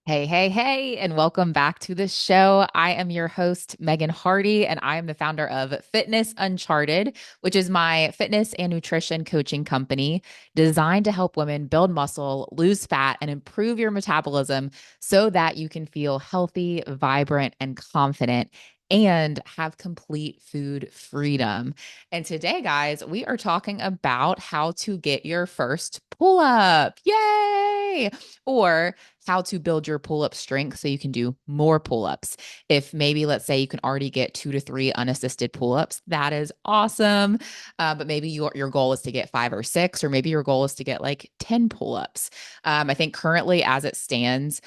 Hey, hey, hey, and welcome back to the show. I am your host, Megan Hardy, and I am the founder of Fitness Uncharted, which is my fitness and nutrition coaching company designed to help women build muscle, lose fat, and improve your metabolism so that you can feel healthy, vibrant, and confident. And have complete food freedom. And today, guys, we are talking about how to get your first pull up. Yay! Or how to build your pull up strength so you can do more pull ups. If maybe, let's say, you can already get 2 to 3 unassisted pull ups, that is awesome. But maybe your goal is to get 5 or 6, or maybe your goal is to get like 10 pull ups. I think currently, as it stands,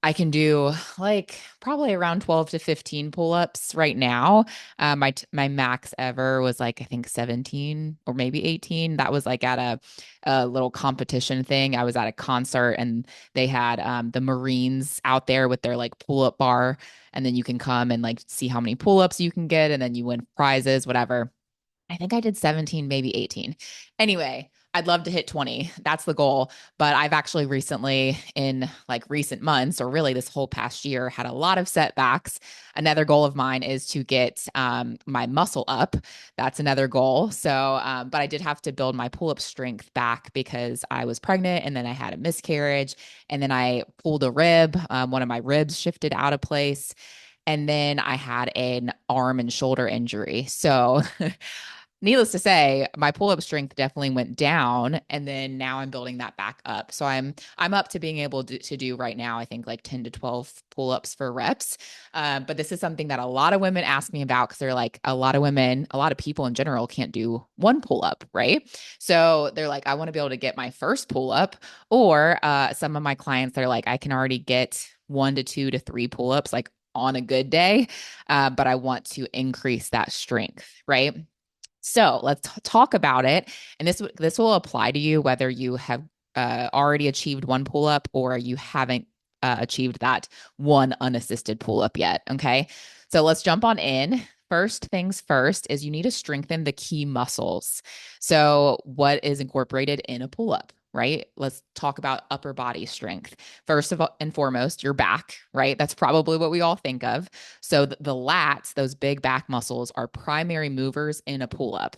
I can do like probably around 12 to 15 pull-ups right now. My max ever was like I think 17 or maybe 18. That was like at a little competition thing. I was at a concert and they had the Marines out there with their like pull-up bar, and then you can come and like see how many pull-ups you can get, and then you win prizes, whatever. I think I did 17, maybe 18. Anyway, I'd love to hit 20. That's the goal. But I've actually recently, in like recent months, or really this whole past year, had a lot of setbacks. Another goal of mine is to get my muscle up. That's another goal. But I did have to build my pull up strength back because I was pregnant and then I had a miscarriage and then I pulled a rib. One of my ribs shifted out of place. And then I had an arm and shoulder injury. So needless to say, my pull-up strength definitely went down, and then now I'm building that back up. So I'm up to being able to do right now, I think like 10 to 12 pull-ups for reps. But this is something that a lot of women ask me about because they're like, a lot of women, a lot of people in general can't do one pull-up, right? So they're like, I want to be able to get my first pull-up, or some of my clients, they're like, I can already get 1 to 2 to 3 pull-ups like on a good day, but I want to increase that strength, right? So let's talk about it. And this will apply to you whether you have already achieved one pull up or you haven't achieved that one unassisted pull up yet. Okay. So let's jump on in. First things first is you need to strengthen the key muscles. So, what is incorporated in a pull up? Right? Let's talk about upper body strength. First of all and foremost, your back, right? That's probably what we all think of. So the lats, those big back muscles, are primary movers in a pull up.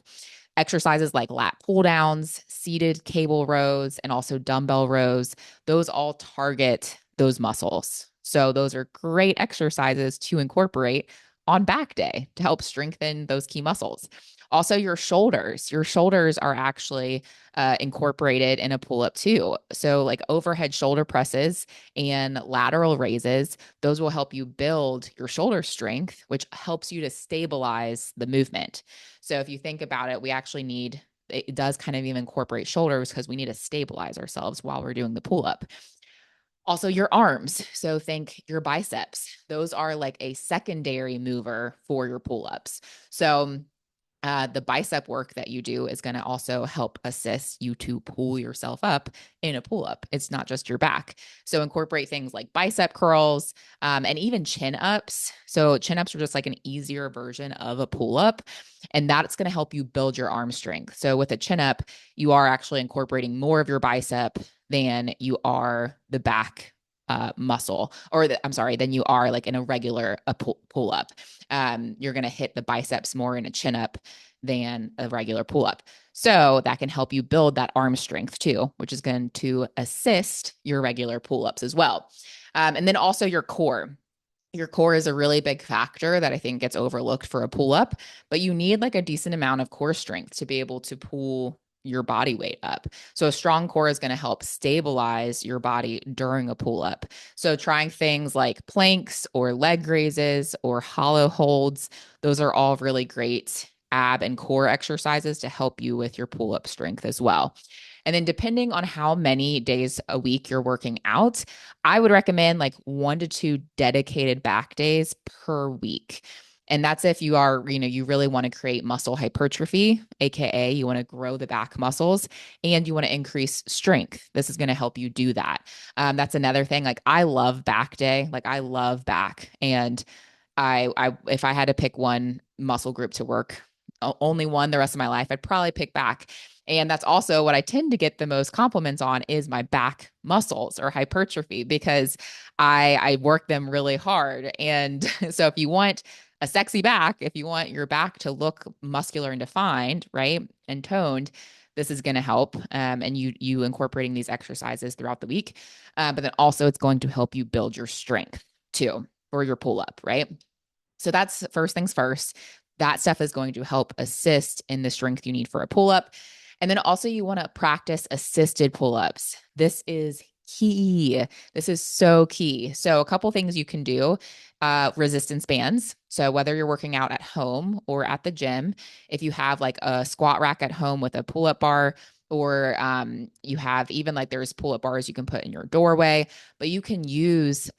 Exercises like lat pull downs, seated cable rows, and also dumbbell rows, those all target those muscles. So those are great exercises to incorporate on back day to help strengthen those key muscles. Also, your shoulders. Your shoulders are actually incorporated in a pull up too. So, like overhead shoulder presses and lateral raises, those will help you build your shoulder strength, which helps you to stabilize the movement. So if you think about it, we actually need it does kind of even incorporate shoulders because we need to stabilize ourselves while we're doing the pull up. Also, your arms. So think your biceps. Those are like a secondary mover for your pull ups. So the bicep work that you do is going to also help assist you to pull yourself up in a pull up. It's not just your back. So incorporate things like bicep curls and even chin ups. So chin ups are just like an easier version of a pull up, and that's going to help you build your arm strength. So with a chin up, you are actually incorporating more of your bicep than you are the back muscle, or I'm sorry, than you are like in a regular pull up. You're going to hit the biceps more in a chin up than a regular pull up. So that can help you build that arm strength too, which is going to assist your regular pull ups as well. And then also your core. Your core is a really big factor that I think gets overlooked for a pull up, but you need like a decent amount of core strength to be able to pull your body weight up. So a strong core is going to help stabilize your body during a pull up. So trying things like planks or leg raises or hollow holds, those are all really great ab and core exercises to help you with your pull up strength as well. And then depending on how many days a week you're working out, I would recommend like 1 to 2 dedicated back days per week. And that's if you are, you really want to create muscle hypertrophy, AKA you want to grow the back muscles and you want to increase strength. This is going to help you do that. That's another thing. Like I love back day. Like I love back. And if I had to pick one muscle group to work, only one the rest of my life, I'd probably pick back. And that's also what I tend to get the most compliments on is my back muscles or hypertrophy because I work them really hard. And so if you want a sexy back, if you want your back to look muscular and defined, right, and toned, this is going to help. And you incorporating these exercises throughout the week, but then also it's going to help you build your strength too for your pull up, right? So that's first things first. That stuff is going to help assist in the strength you need for a pull up. And then also, you want to practice assisted pull ups. This is key. This is so key. So, a couple things you can do resistance bands. So, whether you're working out at home or at the gym, if you have like a squat rack at home with a pull up bar, or you have even like there's pull up bars you can put in your doorway, but you can use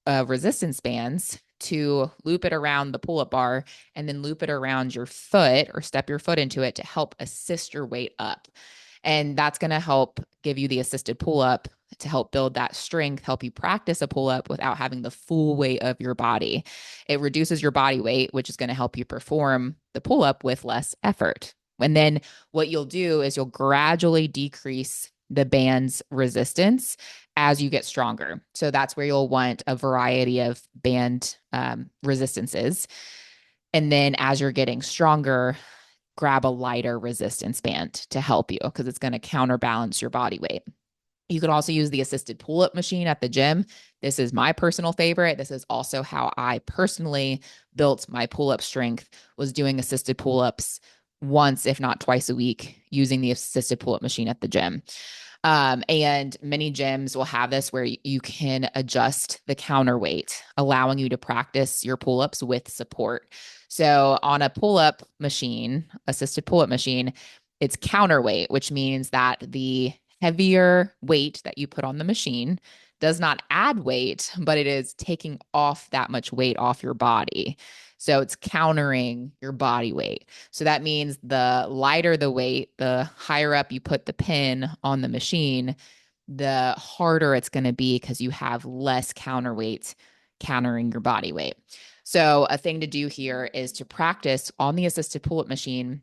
resistance bands to loop it around the pull up bar and then loop it around your foot or step your foot into it to help assist your weight up. And that's going to help give you the assisted pull up to help build that strength, help you practice a pull up without having the full weight of your body. It reduces your body weight, which is going to help you perform the pull up with less effort. And then what you'll do is you'll gradually decrease the band's resistance as you get stronger. So that's where you'll want a variety of band resistances. And then as you're getting stronger, grab a lighter resistance band to help you because it's going to counterbalance your body weight. You could also use the assisted pull up machine at the gym. This is my personal favorite. This is also how I personally built my pull up strength, was doing assisted pull ups once, if not twice a week, using the assisted pull up machine at the gym. And many gyms will have this where you can adjust the counterweight, allowing you to practice your pull ups with support. So on a pull up machine, assisted pull up machine, it's counterweight, which means that the heavier weight that you put on the machine does not add weight, but it is taking off that much weight off your body. So it's countering your body weight. So that means the lighter the weight, the higher up you put the pin on the machine, the harder it's going to be because you have less counterweight countering your body weight. So a thing to do here is to practice on the assisted pull-up machine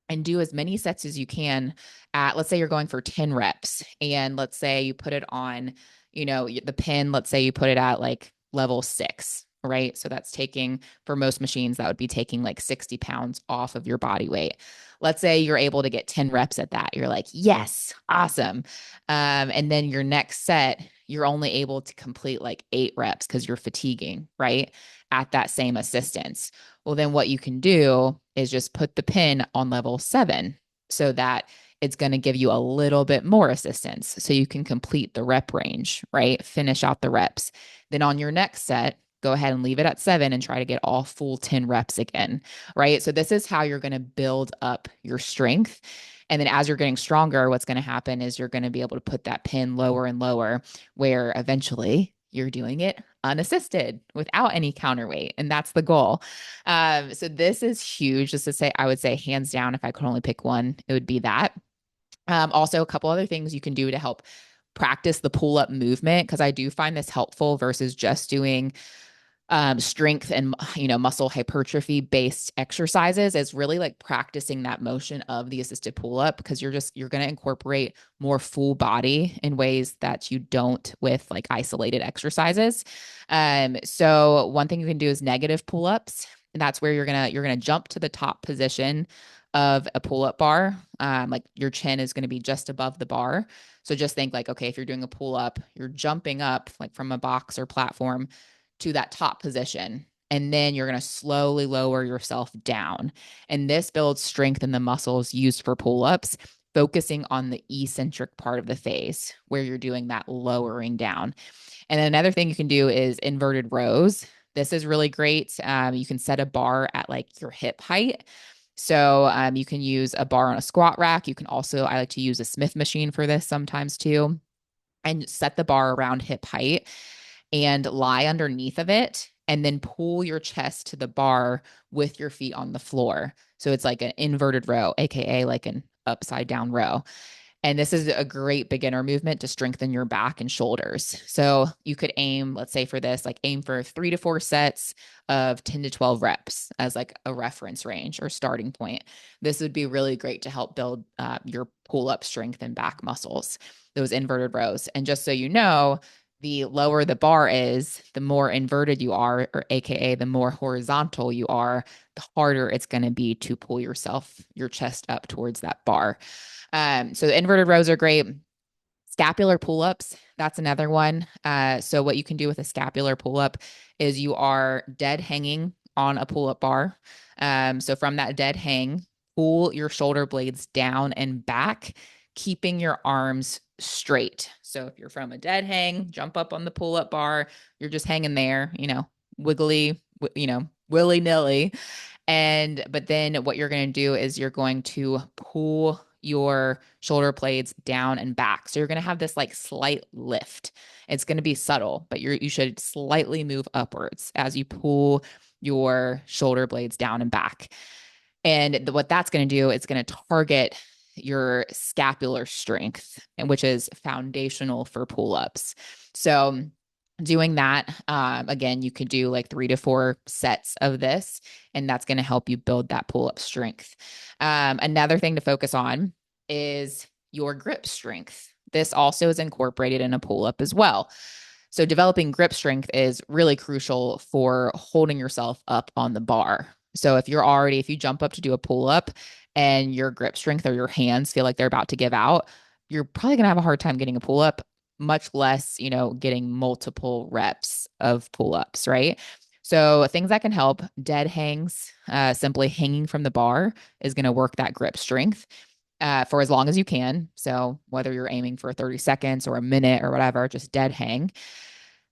and do as many sets as you can at, let's say you're going for 10 reps, and let's say you put it on, the pin, let's say you put it at like level 6, right? So that's taking, for most machines, that would be taking like 60 pounds off of your body weight. Let's say you're able to get 10 reps at that. You're like, yes, awesome. And then your next set, you're only able to complete like 8 reps because you're fatiguing, right? At that same assistance. Well, then what you can do is just put the pin on level 7 so that it's going to give you a little bit more assistance so you can complete the rep range, right? Finish out the reps. Then on your next set, go ahead and leave it at 7 and try to get all full 10 reps again, right? So this is how you're going to build up your strength. And then as you're getting stronger, what's going to happen is you're going to be able to put that pin lower and lower, where eventually you're doing it unassisted without any counterweight. And that's the goal. So this is huge. Just to say, I would say hands down, if I could only pick one, it would be that. Also, a couple other things you can do to help practice the pull up movement, because I do find this helpful versus just doing strength and muscle hypertrophy based exercises, is really like practicing that motion of the assisted pull up, because you're going to incorporate more full body in ways that you don't with like isolated exercises. So one thing you can do is negative pull ups, and that's where you're gonna jump to the top position of a pull up bar. Like your chin is going to be just above the bar. So just think like, okay, if you're doing a pull up, you're jumping up like from a box or platform to that top position. And then you're going to slowly lower yourself down. And this builds strength in the muscles used for pull ups, focusing on the eccentric part of the face where you're doing that lowering down. And then another thing you can do is inverted rows. This is really great. You can set a bar at like your hip height. So you can use a bar on a squat rack. You can also, I like to use a Smith machine for this sometimes too, and set the bar around hip height and lie underneath of it, and then pull your chest to the bar with your feet on the floor. So it's like an inverted row, AKA like an upside down row. And this is a great beginner movement to strengthen your back and shoulders. So you could aim, let's say for this, like aim for 3 to 4 sets of 10 to 12 reps as like a reference range or starting point. This would be really great to help build your pull up strength and back muscles, those inverted rows. And just so you know, the lower the bar is, the more inverted you are, or AKA the more horizontal you are, the harder it's going to be to pull your chest up towards that bar. So the inverted rows are great. Scapular pull-ups, that's another one. So what you can do with a scapular pull-up is you are dead hanging on a pull-up bar. So from that dead hang, pull your shoulder blades down and back, keeping your arms straight. So if you're from a dead hang, jump up on the pull-up bar, you're just hanging there, wiggly, willy-nilly. But then what you're going to do is you're going to pull your shoulder blades down and back. So you're going to have this like slight lift. It's going to be subtle, but you should slightly move upwards as you pull your shoulder blades down and back. And what that's going to do, it's going to target your scapular strength, which is foundational for pull-ups. So doing that, again, you could do like 3 to 4 sets of this, and that's going to help you build that pull-up strength. Another thing to focus on is your grip strength. This also is incorporated in a pull-up as well. So developing grip strength is really crucial for holding yourself up on the bar. So if you jump up to do a pull up and your grip strength or your hands feel like they're about to give out, you're probably going to have a hard time getting a pull up, much less, getting multiple reps of pull ups, right? So things that can help: dead hangs, simply hanging from the bar is going to work that grip strength. For as long as you can. So whether you're aiming for 30 seconds or a minute or whatever, just dead hang.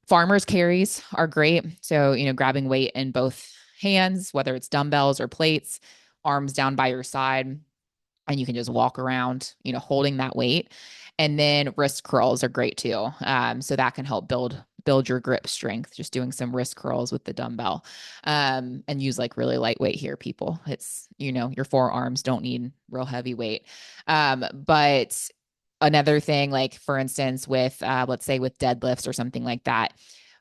Farmer's carries are great. So, grabbing weight in both hands, whether it's dumbbells or plates, arms down by your side, and you can just walk around, holding that weight. And then wrist curls are great too. So that can help build your grip strength, just doing some wrist curls with the dumbbell. And use like really lightweight here, people. It's, your forearms don't need real heavy weight. But another thing, like for instance, with let's say with deadlifts or something like that,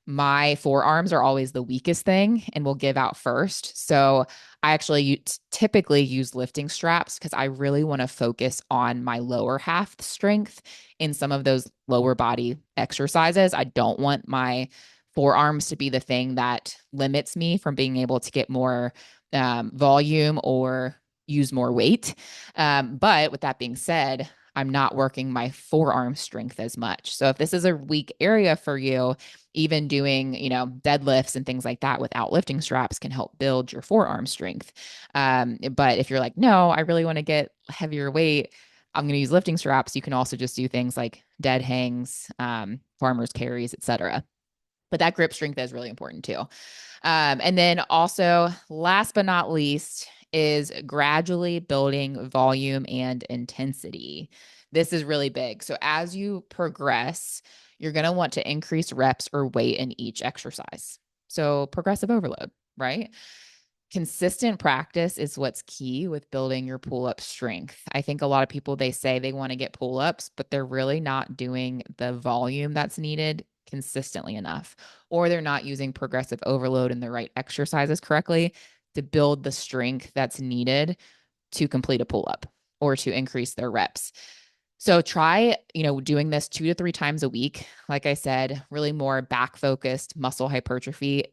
my forearms are always the weakest thing and will give out first. So I actually typically use lifting straps because I really want to focus on my lower half strength in some of those lower body exercises. I don't want my forearms to be the thing that limits me from being able to get more volume or use more weight. But with that being said, I'm not working my forearm strength as much. So if this is a weak area for you, even doing, deadlifts and things like that without lifting straps can help build your forearm strength. But if you're like, no, I really want to get heavier weight, I'm going to use lifting straps. You can also just do things like dead hangs, farmer's carries, etc. But that grip strength is really important too. And then also, last but not least, is gradually building volume and intensity. This is really big. So as you progress, you're going to want to increase reps or weight in each exercise. So progressive overload, right? Consistent practice is what's key with building your pull-up strength. I think a lot of people, they say they want to get pull-ups, but they're really not doing the volume that's needed consistently enough, or they're not using progressive overload and the right exercises correctly to build the strength that's needed to complete a pull-up or to increase their reps. So try, doing this 2 to 3 times a week. Like I said, really more back focused muscle hypertrophy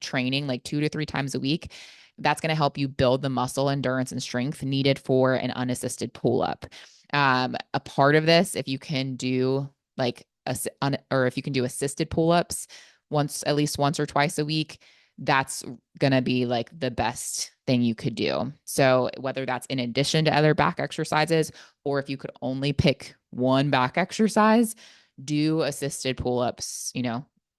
training, like 2 to 3 times a week. That's going to help you build the muscle endurance and strength needed for an unassisted pull up. A part of this, if you can do if you can do assisted pull ups at least once or twice a week, that's going to be like the best thing you could do. So whether that's in addition to other back exercises, or if you could only pick one back exercise, do assisted pull-ups,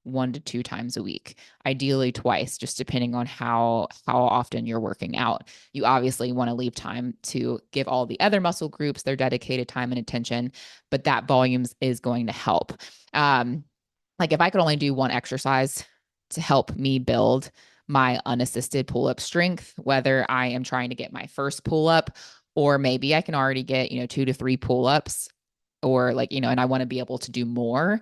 1 to 2 times a week, ideally twice, just depending on how often you're working out. You obviously want to leave time to give all the other muscle groups their dedicated time and attention, but that volumes is going to help. Like if I could only do one exercise to help me build my unassisted pull-up strength, whether I am trying to get my first pull-up or maybe I can already get, 2 to 3 pull-ups, or like, and I want to be able to do more,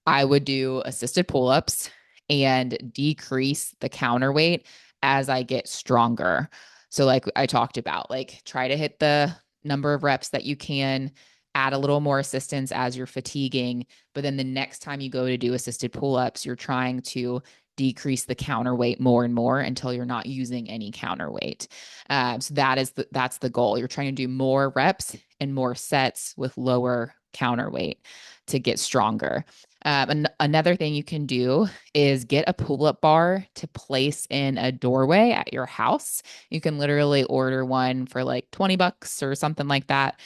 I would do assisted pull ups and decrease the counterweight as I get stronger. So, like I talked about, like try to hit the number of reps that you can, add a little more assistance as you're fatiguing. But then the next time you go to do assisted pull ups, you're trying to decrease the counterweight more and more until you're not using any counterweight. So that's the goal. You're trying to do more reps and more sets with lower counterweight to get stronger. Another thing you can do is get a pull up bar to place in a doorway at your house. You can literally order one for like $20 or something like that.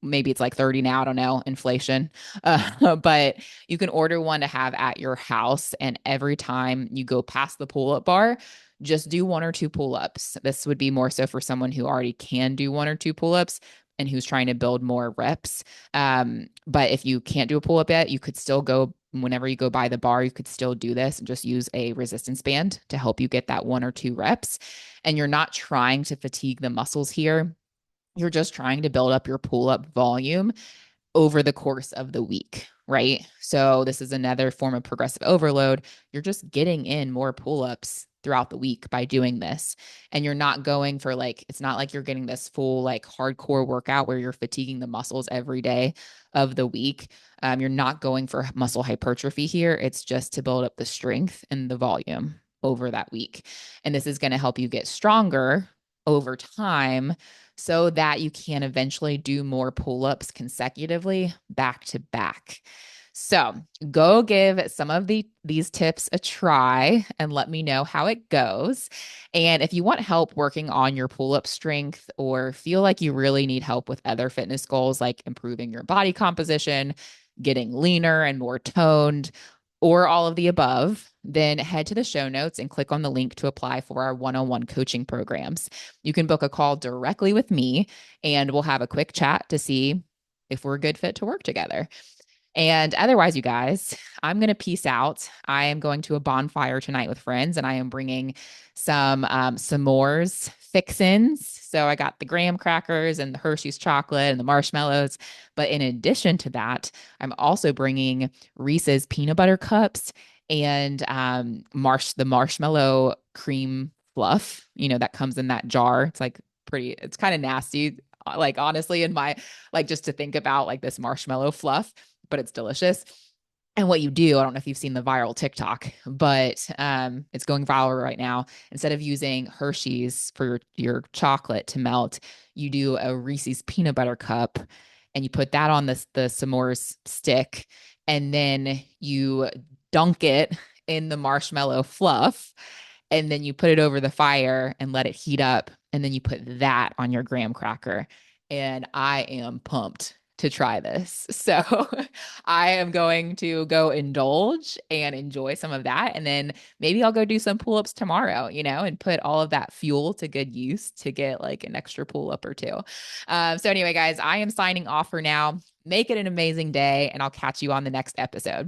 Maybe it's like 30 now, I don't know, inflation. But you can order one to have at your house. And every time you go past the pull up bar, just do one or two pull ups. This would be more so for someone who already can do one or two pull ups and who's trying to build more reps. But if you can't do a pull up yet, you could still go whenever you go by the bar, you could still do this and just use a resistance band to help you get that one or two reps. And you're not trying to fatigue the muscles here. You're just trying to build up your pull up volume over the course of the week, right? So this is another form of progressive overload. You're just getting in more pull-ups throughout the week by doing this. And you're not going for like, it's not like you're getting this full like hardcore workout where you're fatiguing the muscles every day of the week. You're not going for muscle hypertrophy here. It's just to build up the strength and the volume over that week. And this is going to help you get stronger over time so that you can eventually do more pull-ups consecutively back to back. So go give some of these tips a try and let me know how it goes. And if you want help working on your pull-up strength or feel like you really need help with other fitness goals like improving your body composition, getting leaner and more toned, or all of the above, then head to the show notes and click on the link to apply for our one-on-one coaching programs. You can book a call directly with me and we'll have a quick chat to see if we're a good fit to work together. And otherwise, you guys, I'm going to peace out. I am going to a bonfire tonight with friends, and I am bringing some s'mores fixins. So I got the graham crackers and the Hershey's chocolate and the marshmallows. But in addition to that, I'm also bringing Reese's peanut butter cups and the marshmallow cream fluff, that comes in that jar. It's like it's kind of nasty. Like honestly, in my like just to think about like this marshmallow fluff, but it's delicious. And what you do, I don't know if you've seen the viral TikTok, but it's going viral right now. Instead of using Hershey's for your chocolate to melt, you do a Reese's peanut butter cup and you put that on the s'mores stick, and then you dunk it in the marshmallow fluff, and then you put it over the fire and let it heat up, and then you put that on your graham cracker. And I am pumped to try this. So I am going to go indulge and enjoy some of that. And then maybe I'll go do some pull-ups tomorrow, and put all of that fuel to good use to get like an extra pull-up or two. So anyway, guys, I am signing off for now. Make it an amazing day, and I'll catch you on the next episode.